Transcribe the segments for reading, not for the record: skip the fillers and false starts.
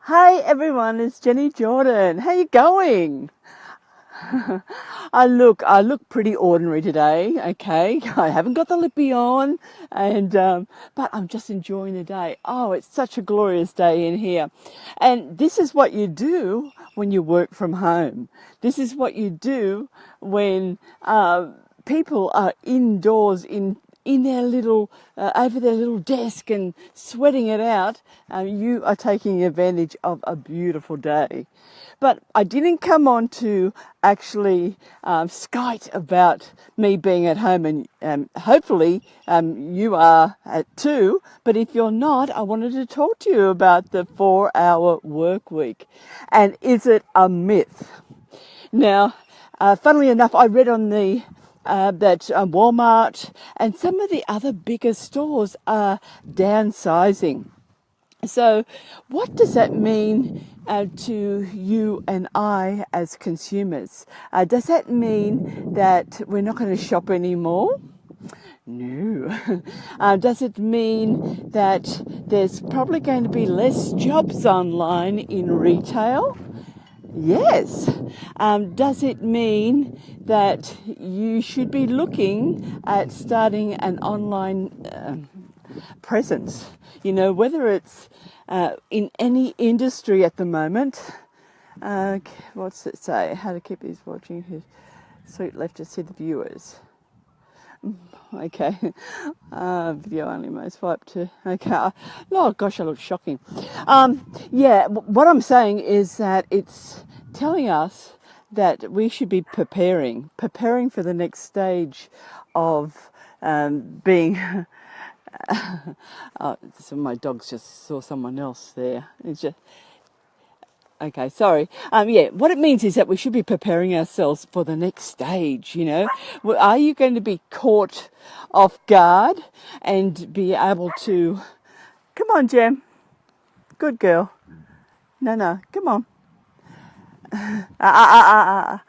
Hi everyone, it's Jenny Jordan. How you going? I look pretty ordinary today. Okay, I haven't got the lippy on, and but I'm just enjoying the day. Oh, it's such a glorious day in here, and this is what you do when you work from home. This is what you do when people are indoors in their little over their little desk and sweating it out. You are taking advantage of a beautiful day. But I didn't come on to actually skite about me being at home, and hopefully you are too. But if you're not, I wanted to talk to you about the 4-hour work week. And is it a myth? Now, funnily enough, I read on the that Walmart and some of the other bigger stores are downsizing. So, what does that mean to you and I as consumers? Does that mean that we're not going to shop anymore? No. Does it mean that there's probably going to be less jobs online in retail? Yes. Does it mean that you should be looking at starting an online presence? You know, whether it's in any industry at the moment. What's it say? How to keep these watching who sweet left to see the viewers. Okay. Video only may swipe to. Okay. Oh gosh, I look shocking. What I'm saying is that it's telling us that we should be preparing for the next stage of being. My dogs just saw someone else there. It's just. Okay, sorry. What it means is that we should be preparing ourselves for the next stage, you know. Are you going to be caught off guard and be able to... Come on, Jem. Good girl. No, come on. A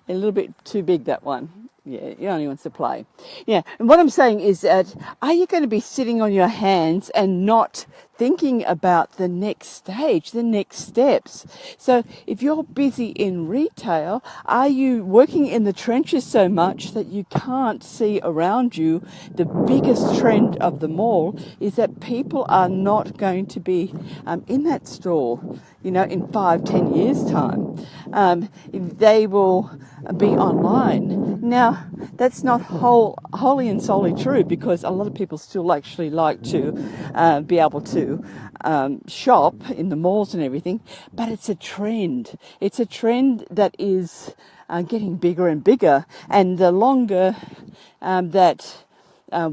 little bit too big, that one. Yeah, he only wants to play. Yeah, and what I'm saying is that are you going to be sitting on your hands and not thinking about the next stage, the next steps? So if you're busy in retail, are you working in the trenches so much that you can't see around you? The biggest trend of them all is that people are not going to be in that store, you know, in 5-10 years' time. They will be online. Now, that's not wholly and solely true, because a lot of people still actually like to be able to shop in the malls and everything, but it's a trend. It's a trend that is getting bigger and bigger, and the longer that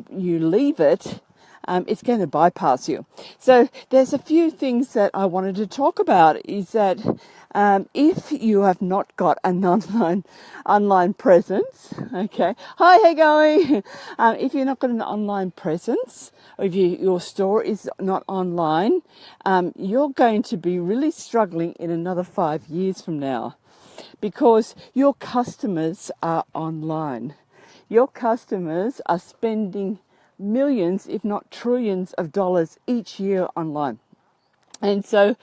you leave it, it's going to bypass you. So there's a few things that I wanted to talk about. Is that if you have not got an online presence, okay, hi, how you going? If you're not got an online presence, or if your store is not online, you're going to be really struggling in another 5 years from now, because your customers are online. Your customers are spending millions, if not trillions of dollars each year online. And so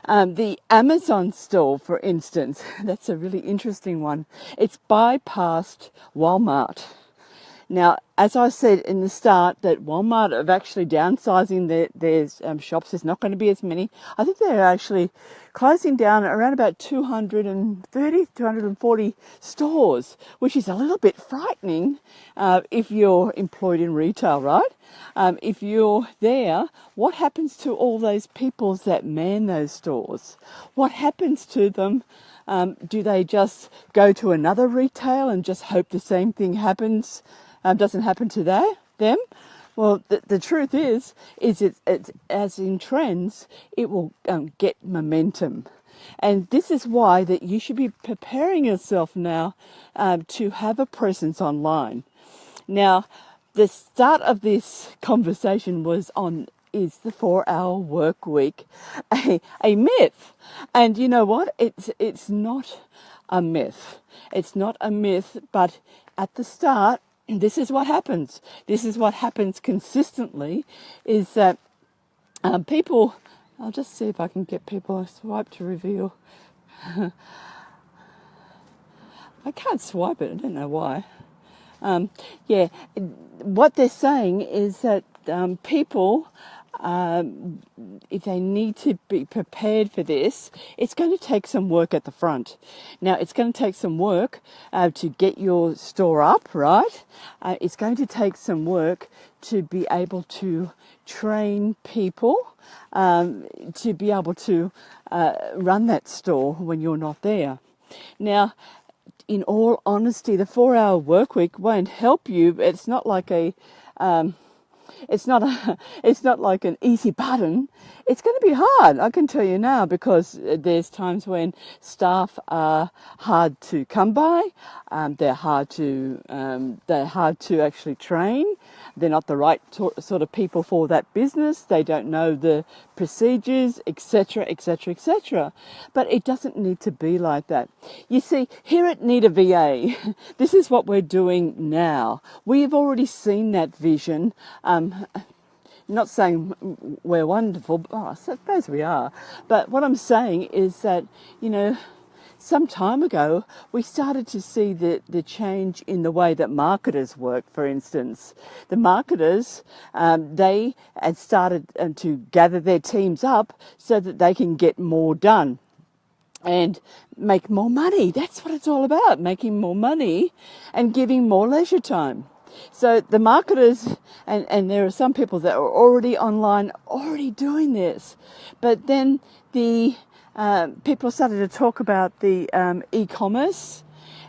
the Amazon store, for instance, that's a really interesting one. It's bypassed Walmart. Now, as I said in the start, that Walmart are actually downsizing their shops. There's not going to be as many. I think they're actually closing down around about 230, 240 stores, which is a little bit frightening if you're employed in retail, right? If you're there, what happens to all those people that man those stores? What happens to them? Do they just go to another retail and just hope the same thing happens? Doesn't happen to them? Well, the truth is it's as in trends, it will get momentum. And this is why that you should be preparing yourself now to have a presence online. Now, the start of this conversation is the 4-hour work week a myth? And you know what? It's not a myth. It's not a myth, but at the start, this is what happens. This is what happens consistently, is that people I'll just see if I can get people. Swipe to reveal. I can't swipe it. I don't know why. Yeah, what they're saying is that people, if they need to be prepared for this, it's going to take some work at the front. Now, it's going to take some work to get your store up, right? It's going to take some work to be able to train people to be able to run that store when you're not there. Now, in all honesty, the 4-hour work week won't help you. It's not like it's not like an easy button. It's going to be hard, I can tell you now, because there's times when staff are hard to come by. They're hard to actually train. They're not the right sort of people for that business. They don't know the procedures, etc., etc., etc. But it doesn't need to be like that. You see, here at Need a VA, this is what we're doing now. We've already seen that vision. Not saying we're wonderful, but I suppose we are. But what I'm saying is that, some time ago, we started to see the change in the way that marketers work, for instance. The marketers, they had started to gather their teams up so that they can get more done and make more money. That's what it's all about, making more money and giving more leisure time. So the marketers, and there are some people that are already online, already doing this. But then the people started to talk about the e-commerce,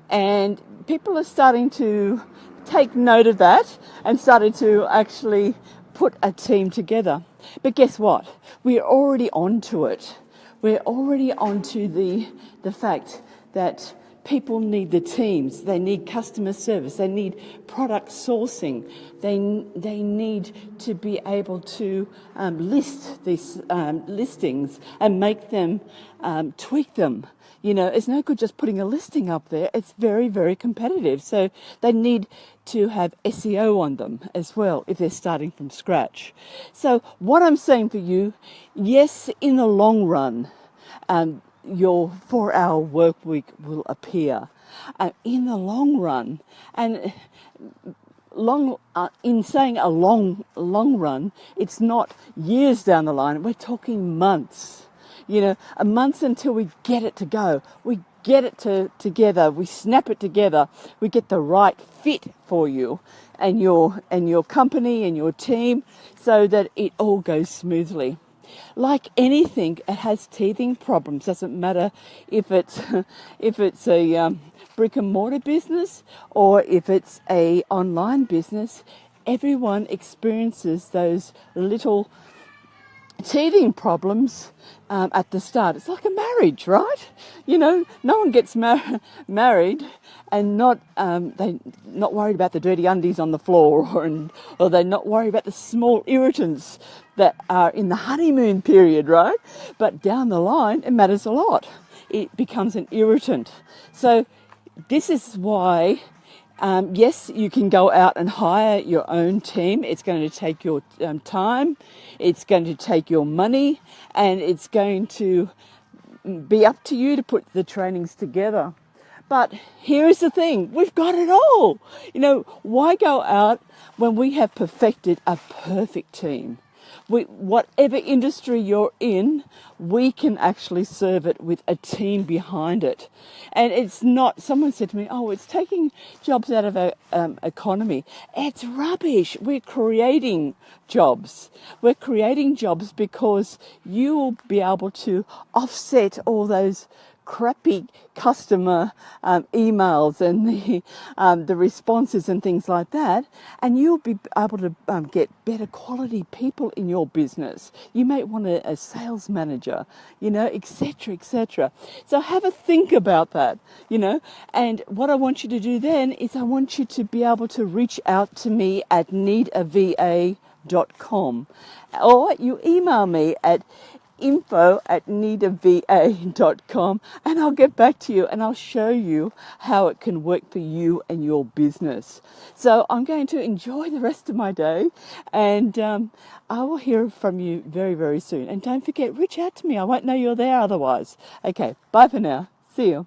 and people are starting to take note of that and started to actually put a team together. But guess what? We're already onto it. We're already onto the fact that people need the teams. They need customer service. They need product sourcing. They need to be able to list these listings and make them, tweak them. It's no good just putting a listing up there. It's very, very competitive. So they need to have SEO on them as well if they're starting from scratch. So what I'm saying for you, yes, in the long run, your 4-hour work week will appear. In the long run, and in saying a long run, it's not years down the line. We're talking months. A month until we get it to go. We get it together. We snap it together. We get the right fit for you and your company and your team, so that it all goes smoothly. Like anything, it has teething problems. Doesn't matter if it's a brick and mortar business or if it's a online business. Everyone experiences those little teething problems at the start. It's like a marriage, right? No one gets married and they're not worried about the dirty undies on the floor, or they're not worried about the small irritants that are in the honeymoon period, right? But down the line, it matters a lot. It becomes an irritant. So this is why, yes, you can go out and hire your own team. It's going to take your time. It's going to take your money, and it's going to be up to you to put the trainings together. But here's the thing, we've got it all. Why go out when we have perfected a perfect team? Whatever industry you're in, we can actually serve it with a team behind it. And it's not, someone said to me, it's taking jobs out of our economy. It's rubbish. We're creating jobs. We're creating jobs because you will be able to offset all those crappy customer emails and the responses and things like that, and you'll be able to get better quality people in your business. You may want a sales manager, etc., etc. So have a think about that, and what I want you to do then is I want you to be able to reach out to me at needava.com, or you email me at info@nidava.com, and I'll get back to you and I'll show you how it can work for you and your business. So I'm going to enjoy the rest of my day, and I will hear from you very, very soon. And don't forget, reach out to me. I won't know you're there otherwise. Okay, bye for now. See you.